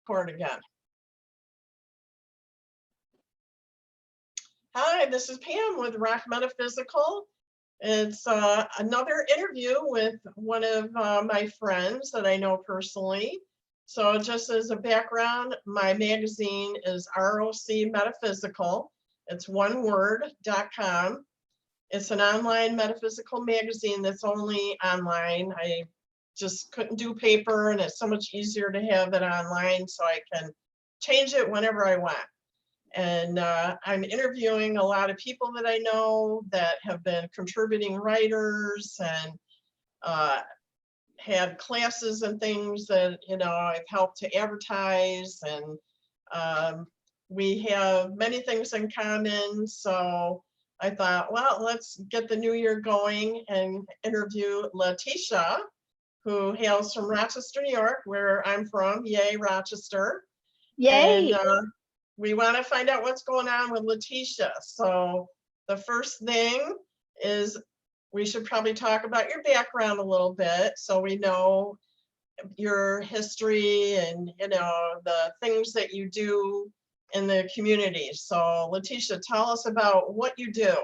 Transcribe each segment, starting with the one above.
record again. Hi, this is Pam with ROC Metaphysical. It's another interview with one of my friends that I know personally. So just as a background, my magazine is ROC Metaphysical. It's oneword.com. It's an online metaphysical magazine that's only online. I just couldn't do paper, and it's so much easier to have it online so I can change it whenever I want. And I'm interviewing a lot of people that I know that have been contributing writers and had classes and things that, you know, I've helped to advertise, and we have many things in common. So I thought, well, let's get the new year going and interview Leticia, who hails from Rochester, New York, where I'm from. Yay, Rochester. Yay. And we want to find out what's going on with Leticia. So the first thing is we should probably talk about your background a little bit so we know your history and, you know, the things that you do in the community. So Leticia, tell us about what you do.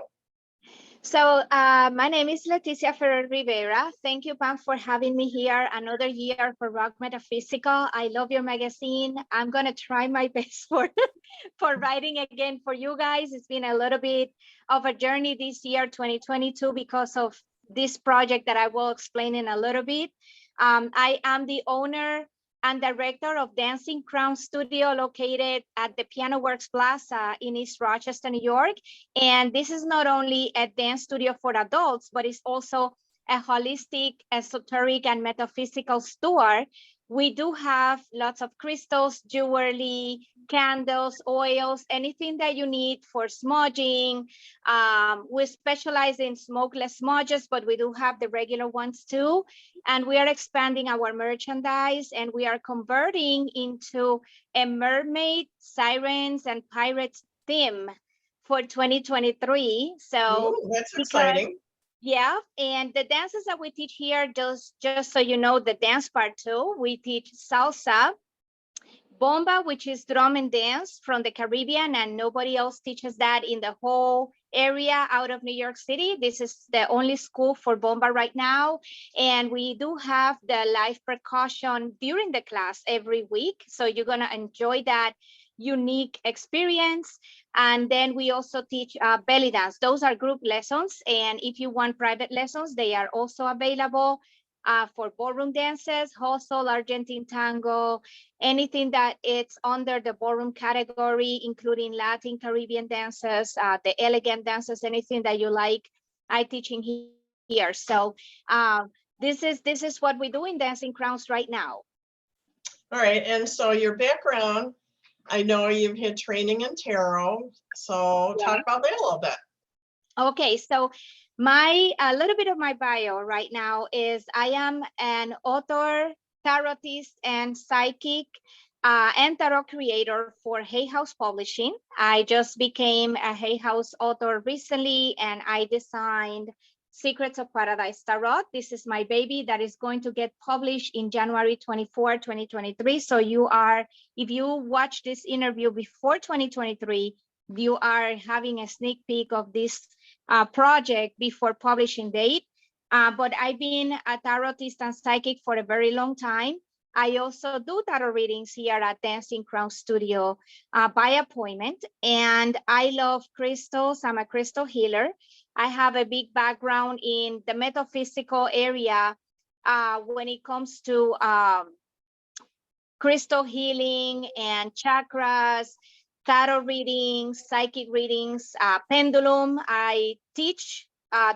So my name is Leticia Ferrer-Rivera. Thank you, Pam, for having me here another year for ROC Metaphysical. I love your magazine. I'm going to try my best for writing again for you guys. It's been a little bit of a journey this year, 2022, because of this project that I will explain in a little bit. I am the owner and director of Dancing Crown Studio located at the Piano Works Plaza in East Rochester, New York. And this is not only a dance studio for adults, but it's also a holistic, esoteric, and metaphysical store. We do have lots of crystals, jewelry, candles, oils, anything that you need for smudging. We specialize in smokeless smudges, but we do have the regular ones too. And we are expanding our merchandise, and we are converting into a mermaid, sirens, and pirates theme for 2023. So that's exciting. Yeah, and the dances that we teach here, just so you know, the dance part too, we teach salsa, bomba, which is drum and dance from the Caribbean, and nobody else teaches that in the whole area out of New York City. This is the only school for bomba right now. And we do have the live percussion during the class every week. So you're gonna enjoy that unique experience. And then we also teach belly dance. Those are group lessons. And if you want private lessons, they are also available for ballroom dances, hustle, Argentine tango, anything that it's under the ballroom category, including Latin, Caribbean dances, the elegant dances, anything that you like, I teach in here. So this is what we do in Dancing Crowns right now. All right, and so your background, I know you've had training in tarot, so talk about that a little bit. Okay, so a little bit of my bio right now is I am an author, tarotist, and psychic, and tarot creator for Hay House Publishing. I just became a Hay House author recently, and I designed Secrets of Paradise Tarot. This is my baby that is going to get published in January 24, 2023. So if you watch this interview before 2023, you are having a sneak peek of this project before publishing date. But I've been a tarotist and psychic for a very long time. I also do tarot readings here at Dancing Crown Studio by appointment. And I love crystals. I'm a crystal healer. I have a big background in the metaphysical area when it comes to crystal healing and chakras, tarot readings, psychic readings, pendulum. I teach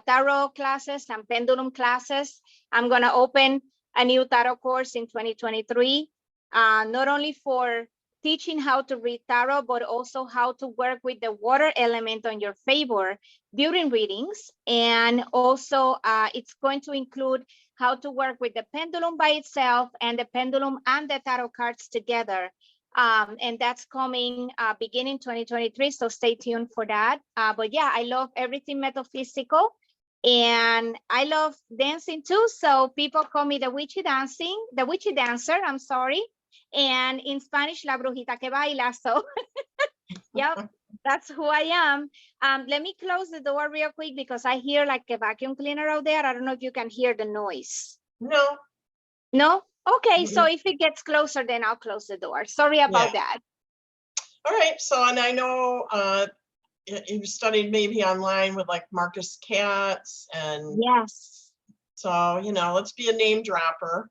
tarot classes and pendulum classes. I'm going to open a new tarot course in 2023, not only for teaching how to read tarot, but also how to work with the water element on your favor during readings. And also it's going to include how to work with the pendulum by itself and the pendulum and the tarot cards together. And that's coming beginning 2023, so stay tuned for that. But yeah, I love everything metaphysical, and I love dancing too. So people call me the witchy dancer, I'm sorry. And in Spanish, la brujita que baila. So, yep, that's who I am. Let me close the door real quick because I hear like a vacuum cleaner out there. I don't know if you can hear the noise. No. No? Okay, so Mm-mm. if it gets closer, then I'll close the door. Sorry about that. All right. So, and I know you've studied maybe online with like Marcus Katz, and Yes. so, you know, let's be a name dropper.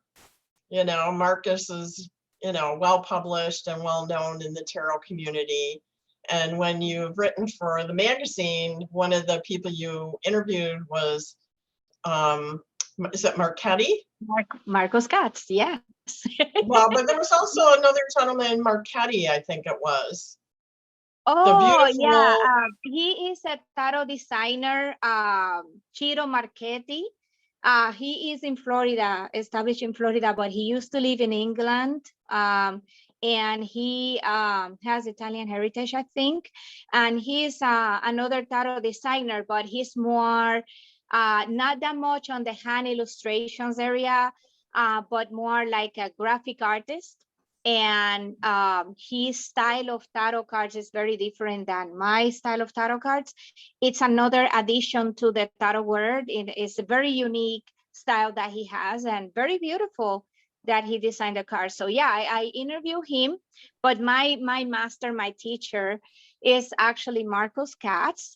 You know, Marcus is, you know, well published and well known in the tarot community. And when you've written for the magazine, one of the people you interviewed was, is it Marchetti? Marcos Katz, yes. Well, but there was also another gentleman, Marchetti, I think it was. Oh, beautiful- yeah. He is a tarot designer, Ciro Marchetti. He is in Florida, established in Florida, but he used to live in England. And he has Italian heritage, I think. And he's another tarot designer, but he's more, not that much on the hand illustrations area, but more like a graphic artist. And his style of tarot cards is very different than my style of tarot cards. It's another addition to the tarot world. It is a very unique style that he has and very beautiful that he designed the cards. So yeah, I interview him, but my master, my teacher is actually Marcos Katz.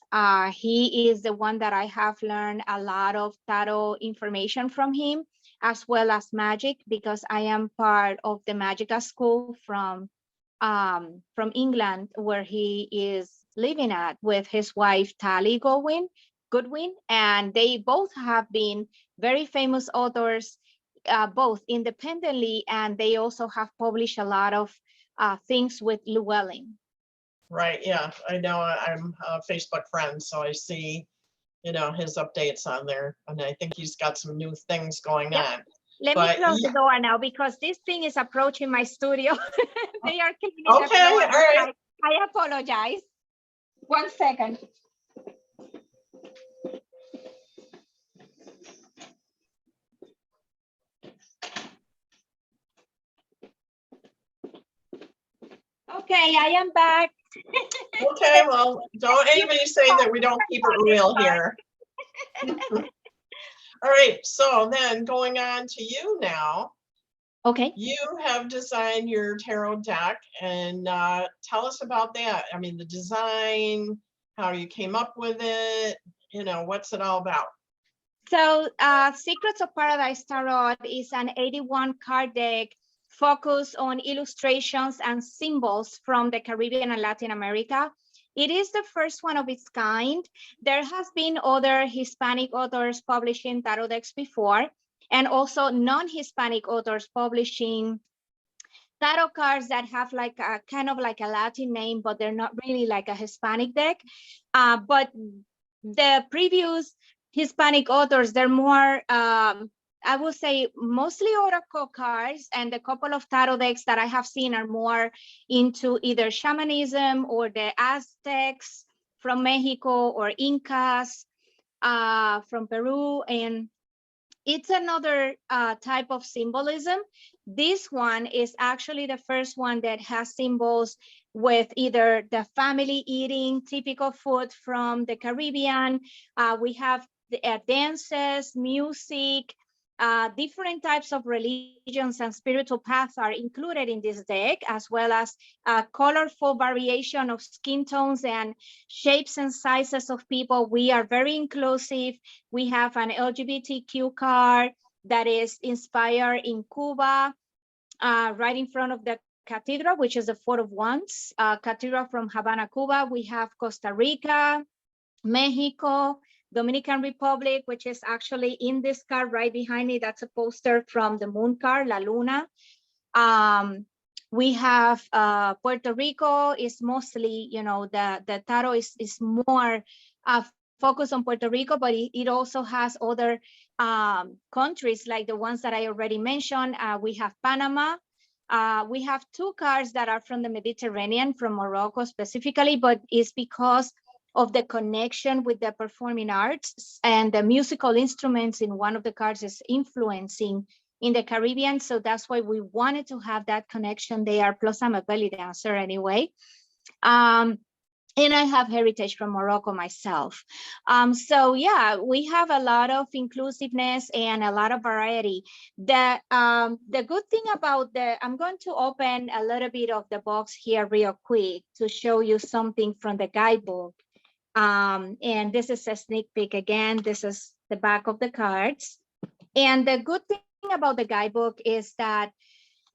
He is the one that I have learned a lot of tarot information from him, as well as magic, because I am part of the magical school from England, where he is living at with his wife, Tally Goodwin, and they both have been very famous authors, both independently, and they also have published a lot of things with Llewellyn. Right, yeah, I know. I'm a Facebook friend, so I see, you know, his updates on there, and I think he's got some new things going Yep. on. Let But me close yeah. the door now because this thing is approaching my studio. They are cleaning the Okay, floor. all right. I apologize. 1 second. Okay, I am back. Okay, well, don't anybody say that we don't keep it real here. All right, so then going on to you now. Okay. You have designed your tarot deck, and tell us about that. I mean, the design, how you came up with it, you know, what's it all about? So Secrets of Paradise Tarot is an 81 card deck focused on illustrations and symbols from the Caribbean and Latin America. It is the first one of its kind. There has been other Hispanic authors publishing tarot decks before, and also non-Hispanic authors publishing tarot cards that have like a kind of like a Latin name, but they're not really like a Hispanic deck. But the previous Hispanic authors, they're more, I would say, mostly oracle cards, and the couple of tarot decks that I have seen are more into either shamanism or the Aztecs from Mexico, or Incas from Peru, and it's another type of symbolism. This one is actually the first one that has symbols with either the family eating typical food from the Caribbean. We have the dances, music, different types of religions and spiritual paths are included in this deck, as well as colorful variation of skin tones and shapes and sizes of people. We are very inclusive. We have an LGBTQ card that is inspired in Cuba, right in front of the cathedral, which is the Four of Wands, cathedral from Havana, Cuba. We have Costa Rica, Mexico, Dominican Republic, which is actually in this card right behind me. That's a poster from the moon card, La Luna. We have Puerto Rico is mostly, you know, the tarot is more focused on Puerto Rico, but it also has other countries like the ones that I already mentioned. We have Panama. We have two cards that are from the Mediterranean, from Morocco specifically, but it's because of the connection with the performing arts, and the musical instruments in one of the cards is influencing in the Caribbean. So that's why we wanted to have that connection there. Plus I'm a belly dancer anyway. And I have heritage from Morocco myself. So yeah, we have a lot of inclusiveness and a lot of variety. The good thing about I'm going to open a little bit of the box here real quick to show you something from the guidebook. And this is a sneak peek again. This is the back of the cards. And the good thing about the guidebook is that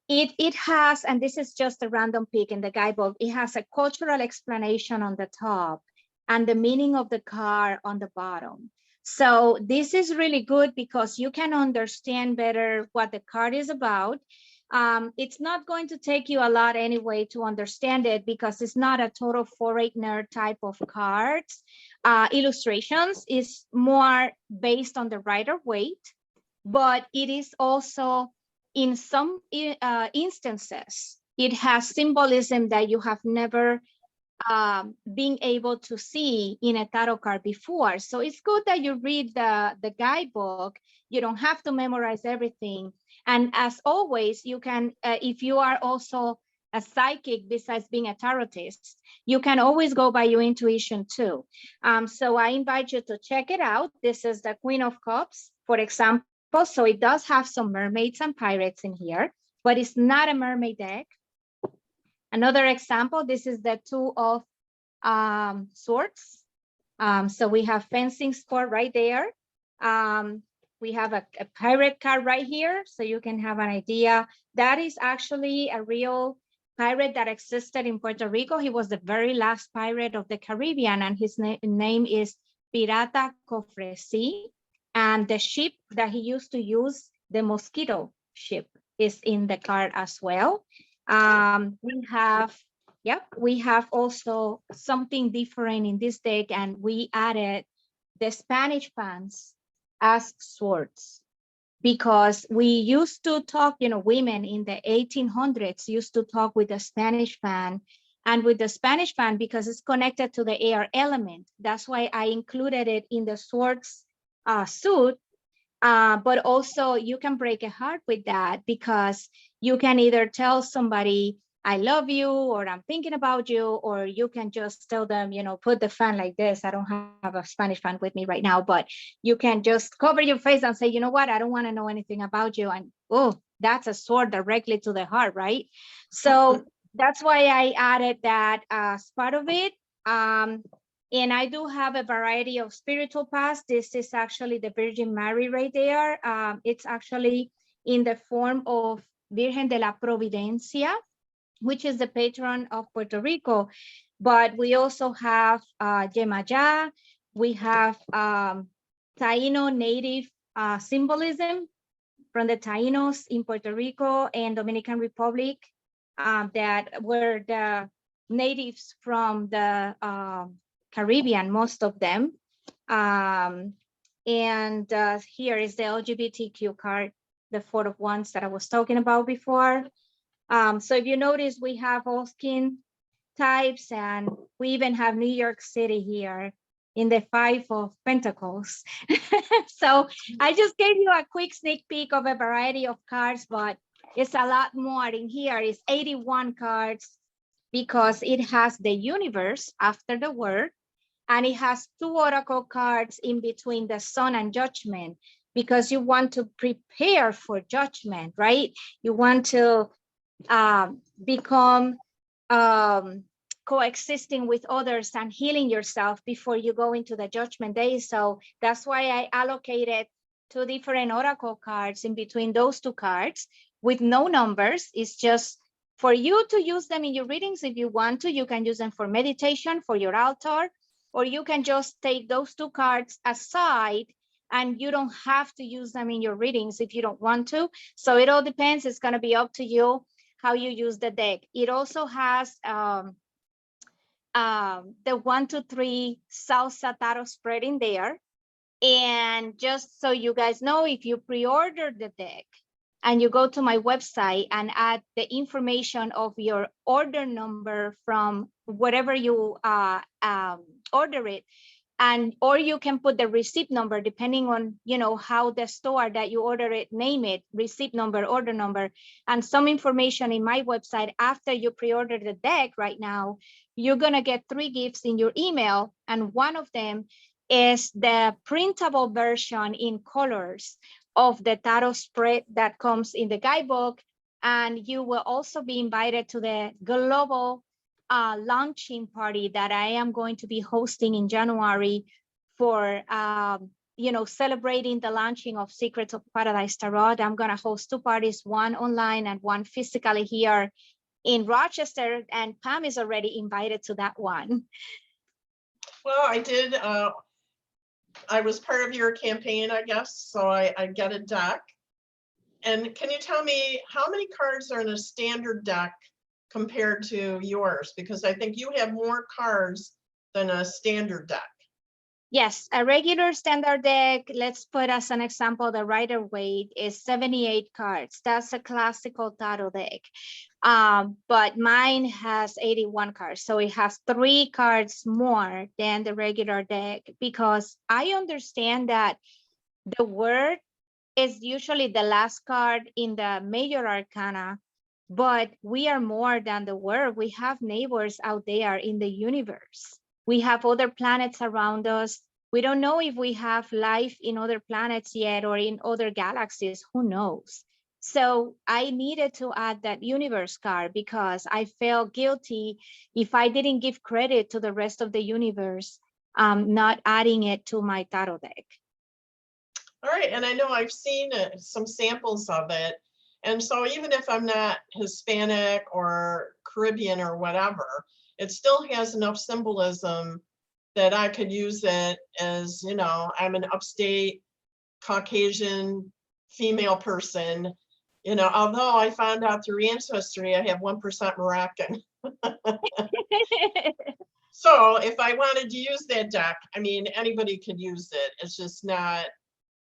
it has, and this is just a random pick in the guidebook, it has a cultural explanation on the top and the meaning of the card on the bottom. So this is really good because you can understand better what the card is about. It's not going to take you a lot anyway to understand it because it's not a total foreigner type of cards. Illustrations is more based on the Rider-Waite, but it is also in some instances, it has symbolism that you have never been able to see in a tarot card before. So it's good that you read the guidebook. You don't have to memorize everything. And as always, you can, if you are also a psychic besides being a tarotist, you can always go by your intuition too. So I invite you to check it out. This is the Queen of Cups, for example. So it does have some mermaids and pirates in here, but it's not a mermaid deck. Another example, this is the Two of Swords. So we have fencing sport right there. We have a pirate card right here, so you can have an idea. That is actually a real pirate that existed in Puerto Rico. He was the very last pirate of the Caribbean, and his name is Pirata Cofresi. And the ship that he used to use, the Mosquito ship, is in the card as well. We have also something different in this deck, and we added the Spanish fans as swords because we used to talk, women in the 1800s used to talk with the Spanish fan, and with the Spanish fan because it's connected to the air element. That's why I included it in the swords suit, but also you can break a heart with that because you can either tell somebody, I love you, or I'm thinking about you, or you can just tell them, put the fan like this. I don't have a Spanish fan with me right now, but you can just cover your face and say, you know what, I don't want to know anything about you. And oh, that's a sword directly to the heart, right? So that's why I added that as part of it. And I do have a variety of spiritual paths. This is actually the Virgin Mary right there. It's actually in the form of Virgen de la Providencia, which is the patron of Puerto Rico. But we also have Yemayá. We have Taino native symbolism from the Tainos in Puerto Rico and Dominican Republic that were the natives from the Caribbean, most of them. And here is the LGBTQ card, the Four of Wands that I was talking about before. So if you notice, we have all skin types, and we even have New York City here in the Five of Pentacles. So I just gave you a quick sneak peek of a variety of cards, but it's a lot more in here. It's 81 cards because it has the universe after the word, and it has 2 oracle cards in between the Sun and Judgment, because you want to prepare for judgment, right? You want to become coexisting with others and healing yourself before you go into the judgment day. So that's why I allocated 2 different oracle cards in between those 2 cards with no numbers. It's just for you to use them in your readings. If you want to, you can use them for meditation, for your altar, or you can just take those 2 cards aside and you don't have to use them in your readings if you don't want to. So it all depends. It's going to be up to you how you use the deck. It also has the 1, 2, 3 Salsa Tarot spread in there. And just so you guys know, if you pre-order the deck and you go to my website and add the information of your order number from whatever you order it, And or you can put the receipt number depending on, you know, how the store that you order it, name it, receipt number, order number, and some information in my website. After you pre-order the deck right now, you're gonna get 3 gifts in your email, and one of them is the printable version in colors of the tarot spread that comes in the guidebook. And you will also be invited to the global launching party that I am going to be hosting in January for, you know, celebrating the launching of Secrets of Paradise Tarot. I'm going to host 2 parties, one online and one physically here in Rochester, and Pam is already invited to that one. Well, I did, I was part of your campaign, I guess, so I get a deck. And can you tell me how many cards are in a standard deck compared to yours? Because I think you have more cards than a standard deck. Yes, a regular standard deck, let's put as an example, the Rider-Waite is 78 cards. That's a classical tarot deck. But mine has 81 cards. So it has 3 cards more than the regular deck, because I understand that the word is usually the last card in the major arcana, but we are more than the word. We have neighbors out there in the universe. We have other planets around us. We don't know if we have life in other planets yet or in other galaxies, who knows? So I needed to add that universe card because I felt guilty if I didn't give credit to the rest of the universe, not adding it to my tarot deck. All right, and I know I've seen some samples of it. And so even if I'm not Hispanic or Caribbean or whatever, it still has enough symbolism that I could use it as, you know, I'm an upstate Caucasian female person, you know, although I found out through Ancestry, I have 1% Moroccan. So if I wanted to use that deck, I mean, anybody could use it. It's just not,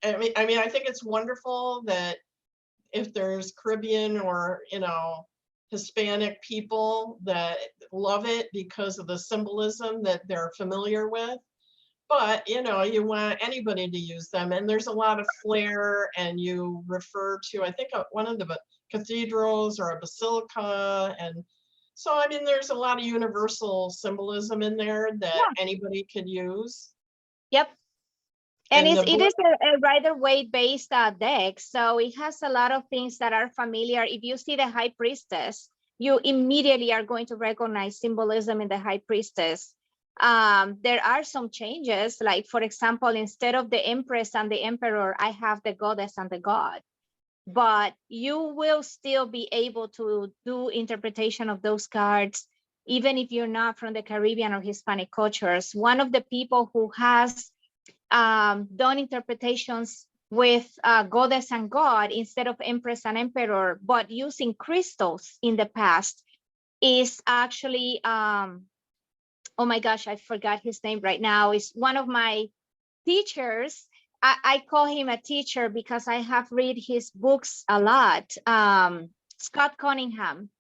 I mean, I think it's wonderful that if there's Caribbean or, you know, Hispanic people that love it because of the symbolism that they're familiar with. But, you know, you want anybody to use them. And there's a lot of flair, and you refer to, I think, one of the cathedrals or a basilica. And so, I mean, there's a lot of universal symbolism in there that anybody could use. Yep. And And it is a Rider-Waite based deck. So it has a lot of things that are familiar. If you see the High Priestess, you immediately are going to recognize symbolism in the High Priestess. There are some changes, like, for example, instead of the Empress and the Emperor, I have the Goddess and the God. But you will still be able to do interpretation of those cards, even if you're not from the Caribbean or Hispanic cultures. One of the people who has done interpretations with Goddess and God instead of Empress and Emperor, but using crystals in the past, is actually, oh my gosh, I forgot his name right now. Is one of my teachers. I call him a teacher because I have read his books a lot. Scott Cunningham.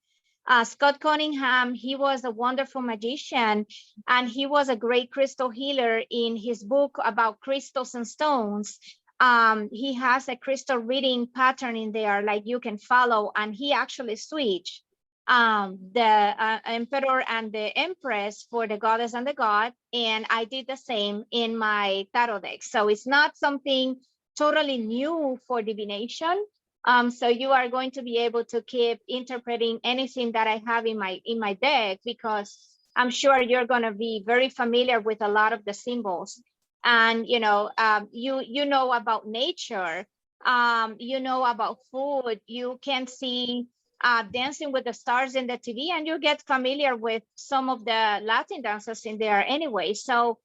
Scott Cunningham, he was a wonderful magician, and he was a great crystal healer. In his book about crystals and stones, he has a crystal reading pattern in there, like you can follow, and he actually switched the Emperor and the Empress for the Goddess and the God, and I did the same in my tarot deck. So it's not something totally new for divination. So you are going to be able to keep interpreting anything that I have in my deck, because I'm sure you're going to be very familiar with a lot of the symbols. And you know, you know about nature, you know about food. You can see Dancing with the Stars in the TV, and you get familiar with some of the Latin dances in there anyway. So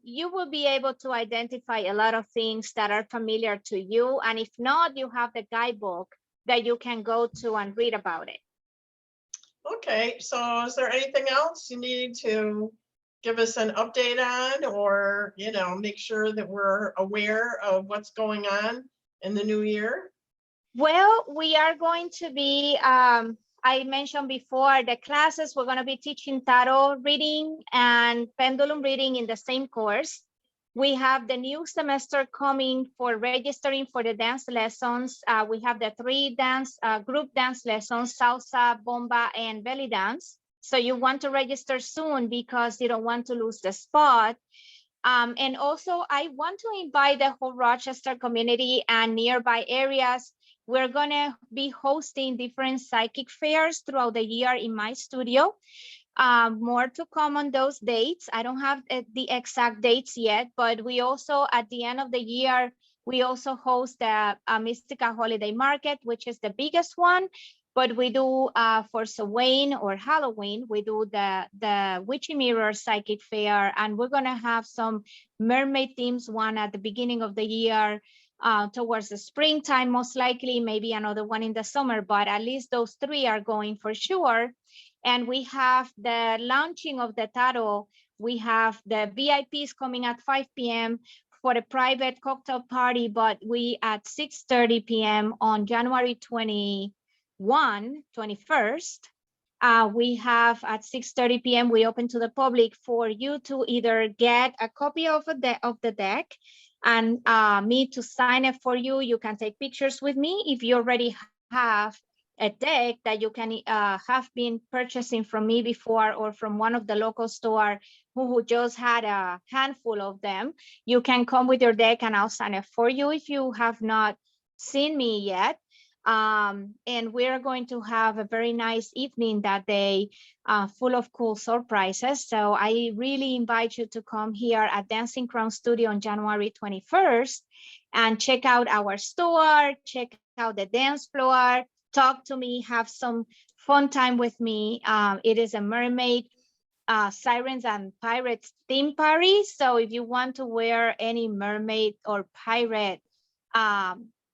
you will be able to identify a lot of things that are familiar to you. And if not, you have the guidebook that you can go to and read about it. Okay, so is there anything else you need to give us an update on, or, you know, make sure that we're aware of what's going on in the new year? Well, we are going to be I mentioned before, the classes, we're going to be teaching tarot reading and pendulum reading in the same course. We have the new semester coming for registering for the dance lessons. We have the 3 group dance lessons, salsa, bomba, and belly dance. So you want to register soon because you don't want to lose the spot. And also, I want to invite the whole Rochester community and nearby areas. We're going to be hosting different psychic fairs throughout the year in my studio. More to come on those dates. I don't have the exact dates yet, but we also, at the end of the year, we also host the Mystica Holiday Market, which is the biggest one. But we do for Samhain or Halloween, we do the Witchy Mirror Psychic Fair, and we're gonna have some mermaid themes one at the beginning of the year, towards the springtime, most likely, maybe another one in the summer, but at least those 3 are going for sure. And we have the launching of the tarot. We have the VIPs coming at 5 p.m. for a private cocktail party, but we at 6:30 p.m. on January 21st. We have at 6:30 p.m. we open to the public for you to either get a copy of the deck and me to sign it for you. You can take pictures with me if you already have a deck that you can have been purchasing from me before or from one of the local store who just had a handful of them. You can come with your deck and I'll sign it for you if you have not seen me yet. And we're going to have a very nice evening that day, full of cool surprises. So I really invite you to come here at Dancing Crown Studio on January 21st and check out our store, check out the dance floor, talk to me, have some fun time with me. It is a mermaid, sirens and pirates theme party. So if you want to wear any mermaid or pirate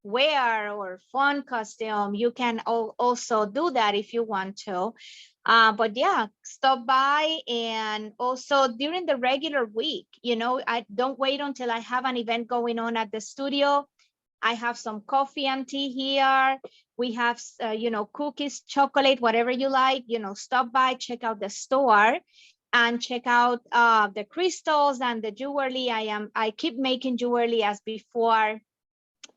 wear or fun costume, you can also do that if you want to. But yeah, stop by. And also during the regular week, I don't wait until I have an event going on at the studio. I have some coffee and tea here. We have, cookies, chocolate, whatever you like, stop by, check out the store and check out the crystals and the jewelry. I keep making jewelry as before.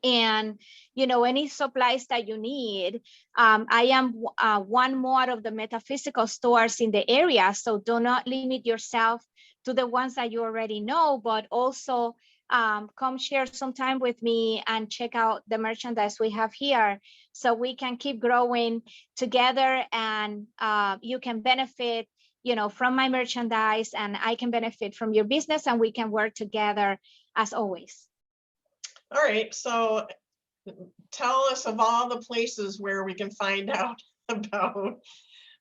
And, any supplies that you need. I am one more of the metaphysical stores in the area. So do not limit yourself to the ones that you already know, but also come share some time with me and check out the merchandise we have here so we can keep growing together, and you can benefit, from my merchandise, and I can benefit from your business, and we can work together as always. All right, so tell us of all the places where we can find out about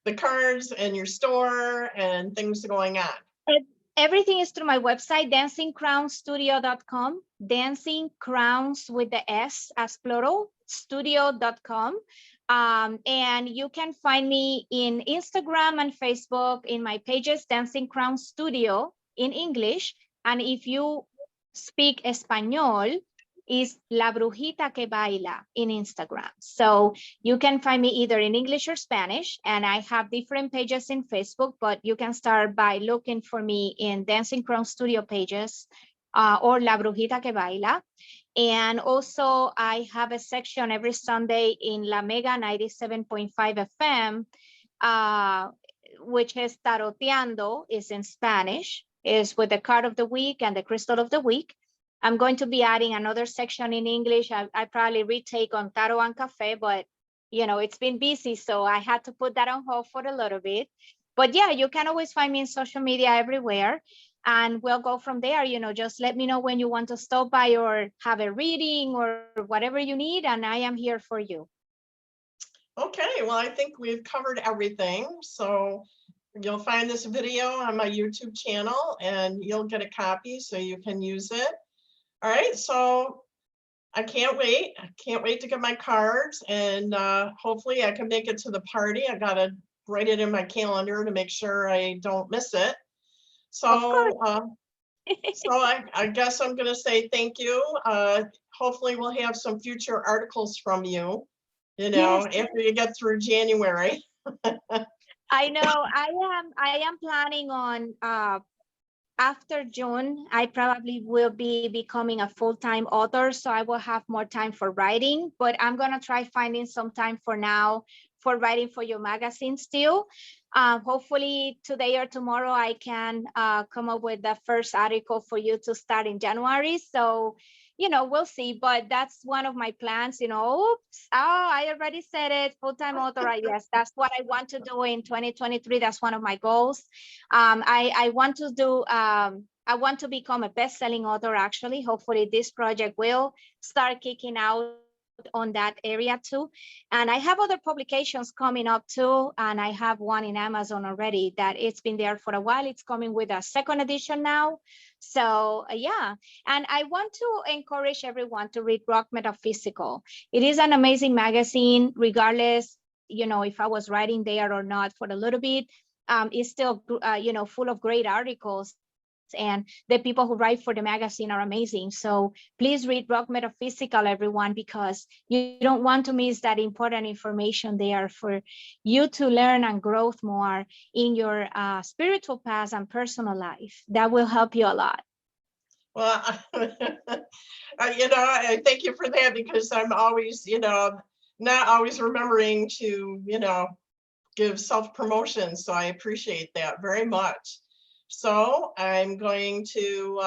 the cards and your store and things going on. Everything is through my website, dancingcrownstudio.com, Dancing Crowns with the S as plural, studio.com. And you can find me in Instagram and Facebook in my pages, Dancing Crown Studio in English. And if you speak Espanol, is La Brujita que Baila in Instagram. So you can find me either in English or Spanish, and I have different pages in Facebook, but you can start by looking for me in Dancing Crown Studio pages or La Brujita que Baila. And also I have a section every Sunday in La Mega 97.5 FM, which is Taroteando, is in Spanish, is with the card of the week and the crystal of the week. I'm going to be adding another section in English. I probably retake on Tarot and Cafe, but it's been busy, so I had to put that on hold for a little bit. But yeah, you can always find me in social media everywhere, and we'll go from there. Just let me know when you want to stop by or have a reading or whatever you need, and I am here for you. Okay, well, I think we've covered everything. So you'll find this video on my YouTube channel, and you'll get a copy so you can use it. All right, so I can't wait. I can't wait to get my cards, and hopefully I can make it to the party. I gotta write it in my calendar to make sure I don't miss it. So, I guess I'm gonna say thank you. Hopefully we'll have some future articles from you, Yes. after you get through January. I know. I am planning on after June, I probably will be becoming a full-time author, so I will have more time for writing, but I'm gonna try finding some time for now for writing for your magazine still. Hopefully today or tomorrow I can come up with the first article for you to start in January. So, we'll see, but that's one of my plans, oops, I already said it, full-time author. Yes, that's what I want to do in 2023. That's one of my goals. I want to do, I want to become a best-selling author, actually. Hopefully this project will start kicking out on that area too. And I have other publications coming up too. And I have one in Amazon already that it's been there for a while. It's coming with a second edition now. So yeah, and I want to encourage everyone to read ROC Metaphysical. It is an amazing magazine, regardless, if I was writing there or not for a little bit. It's still, full of great articles, and the people who write for the magazine are amazing. So please read ROC Metaphysical, everyone, because you don't want to miss that important information there for you to learn and grow more in your spiritual path and personal life. That will help you a lot. Well, I thank you for that, because I'm always, not always remembering to, give self-promotion. So I appreciate that very much. So I'm going to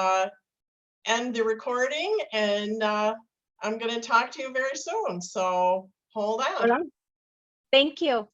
end the recording, and I'm going to talk to you very soon. So hold on. Thank you.